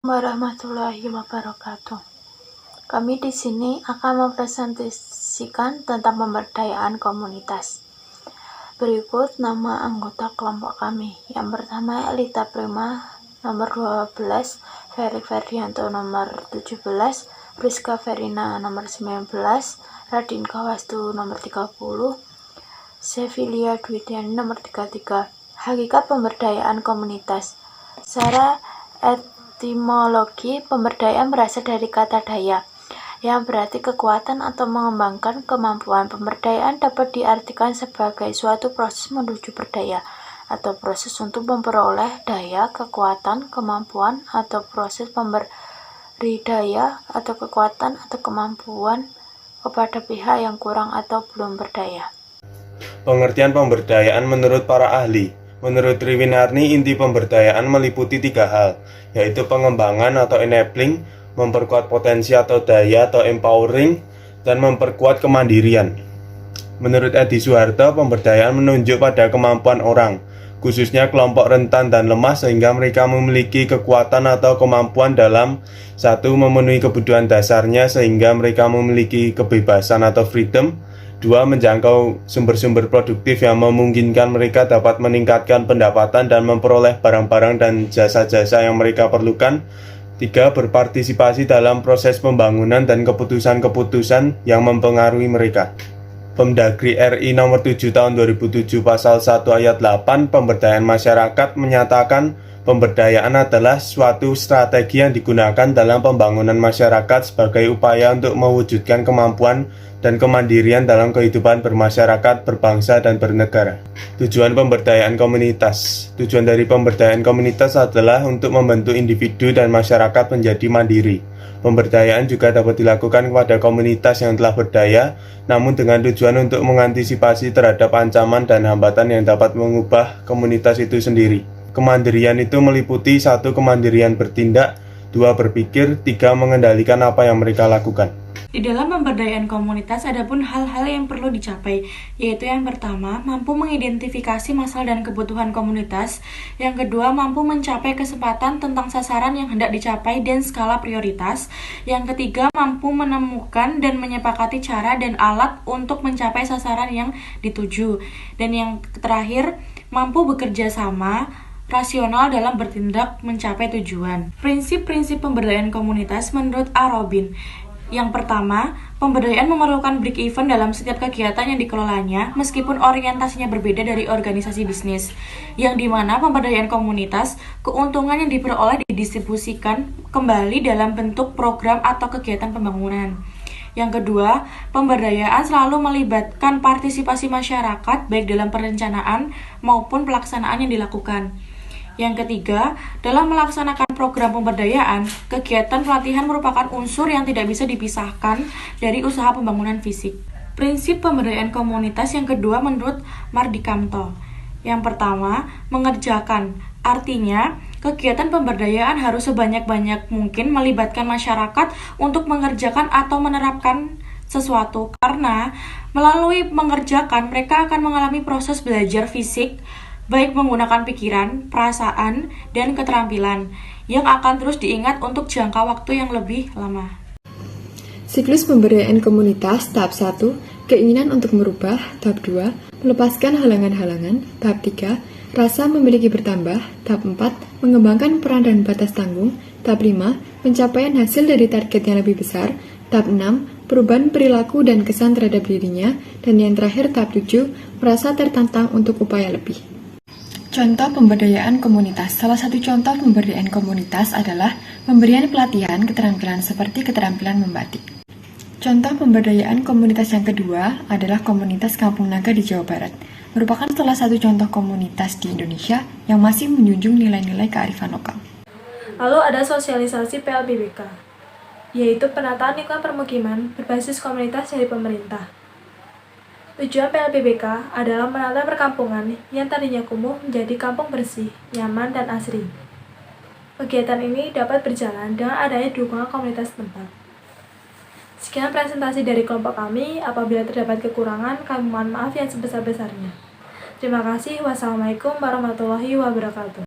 Warahmatullahi wabarakatuh. Kami di sini akan mempresentasikan tentang pemberdayaan komunitas. Berikut nama anggota kelompok kami. Yang pertama Elita Prima, nomor 12, Ferry Ferdianto nomor 17, Rizka Verina nomor 19, Radin Kawastu nomor 30, Sevilia Dwidiani nomor 33. Hakikat pemberdayaan komunitas. Secara etimologi, pemberdayaan berasal dari kata daya, yang berarti kekuatan atau mengembangkan kemampuan. Pemberdayaan dapat diartikan sebagai suatu proses menuju berdaya, atau proses untuk memperoleh daya, kekuatan, kemampuan, atau proses pemberi daya atau kekuatan atau kemampuan kepada pihak yang kurang atau belum berdaya. Pengertian pemberdayaan menurut para ahli. Menurut Triwinarni, inti pemberdayaan meliputi 3 hal, yaitu pengembangan atau enabling, memperkuat potensi atau daya atau empowering, dan memperkuat kemandirian. Menurut Edi Suharto, pemberdayaan menunjuk pada kemampuan orang, khususnya kelompok rentan dan lemah, sehingga mereka memiliki kekuatan atau kemampuan dalam 1. Memenuhi kebutuhan dasarnya sehingga mereka memiliki kebebasan atau freedom. 2. Menjangkau sumber-sumber produktif yang memungkinkan mereka dapat meningkatkan pendapatan dan memperoleh barang-barang dan jasa-jasa yang mereka perlukan. 3. Berpartisipasi dalam proses pembangunan dan keputusan-keputusan yang mempengaruhi mereka. Pemdagri RI nomor 7 tahun 2007 pasal 1 ayat 8 pemberdayaan masyarakat menyatakan pemberdayaan adalah suatu strategi yang digunakan dalam pembangunan masyarakat sebagai upaya untuk mewujudkan kemampuan dan kemandirian dalam kehidupan bermasyarakat, berbangsa, dan bernegara. Tujuan pemberdayaan komunitas. Tujuan dari pemberdayaan komunitas adalah untuk membentuk individu dan masyarakat menjadi mandiri. Pemberdayaan juga dapat dilakukan kepada komunitas yang telah berdaya, namun dengan tujuan untuk mengantisipasi terhadap ancaman dan hambatan yang dapat mengubah komunitas itu sendiri. Kemandirian itu meliputi 1. Kemandirian bertindak, 2. Berpikir, 3. Mengendalikan apa yang mereka lakukan. Di dalam pemberdayaan komunitas ada pun hal-hal yang perlu dicapai, yaitu yang pertama, mampu mengidentifikasi masalah dan kebutuhan komunitas. Yang kedua, mampu mencapai kesempatan tentang sasaran yang hendak dicapai dan skala prioritas. Yang ketiga, mampu menemukan dan menyepakati cara dan alat untuk mencapai sasaran yang dituju. Dan yang terakhir, mampu bekerja sama rasional dalam bertindak mencapai tujuan. Prinsip-prinsip pemberdayaan komunitas menurut A. Robin. Yang pertama, pemberdayaan memerlukan break even dalam setiap kegiatan yang dikelolanya, meskipun orientasinya berbeda dari organisasi bisnis, yang dimana pemberdayaan komunitas, keuntungan yang diperoleh didistribusikan kembali dalam bentuk program atau kegiatan pembangunan. Yang kedua, pemberdayaan selalu melibatkan partisipasi masyarakat, baik dalam perencanaan maupun pelaksanaan yang dilakukan. Yang ketiga, dalam melaksanakan program pemberdayaan, kegiatan pelatihan merupakan unsur yang tidak bisa dipisahkan dari usaha pembangunan fisik. Prinsip pemberdayaan komunitas yang kedua menurut Mardikamto. Yang pertama, mengerjakan. Artinya, kegiatan pemberdayaan harus sebanyak-banyak mungkin melibatkan masyarakat untuk mengerjakan atau menerapkan sesuatu, karena melalui mengerjakan mereka akan mengalami proses belajar fisik, baik menggunakan pikiran, perasaan, dan keterampilan yang akan terus diingat untuk jangka waktu yang lebih lama. Siklus pemberdayaan komunitas tahap 1, keinginan untuk merubah, tahap 2, melepaskan halangan-halangan, tahap 3, rasa memiliki bertambah, tahap 4, mengembangkan peran dan batas tanggung, tahap 5, pencapaian hasil dari target yang lebih besar, tahap 6, perubahan perilaku dan kesan terhadap dirinya, dan yang terakhir tahap 7, merasa tertantang untuk upaya lebih. Contoh pemberdayaan komunitas. Salah satu contoh pemberdayaan komunitas adalah pemberian pelatihan keterampilan seperti keterampilan membatik. Contoh pemberdayaan komunitas yang kedua adalah komunitas Kampung Naga di Jawa Barat. Merupakan salah satu contoh komunitas di Indonesia yang masih menjunjung nilai-nilai kearifan lokal. Lalu ada sosialisasi PLBBK, yaitu penataan lingkungan permukiman berbasis komunitas dari pemerintah. Tujuan PLBBK adalah menata perkampungan yang tadinya kumuh menjadi kampung bersih, nyaman, dan asri. Kegiatan ini dapat berjalan dengan adanya dukungan komunitas tempat. Sekian presentasi dari kelompok kami. Apabila terdapat kekurangan, kami mohon maaf yang sebesar-besarnya. Terima kasih. Wassalamualaikum warahmatullahi wabarakatuh.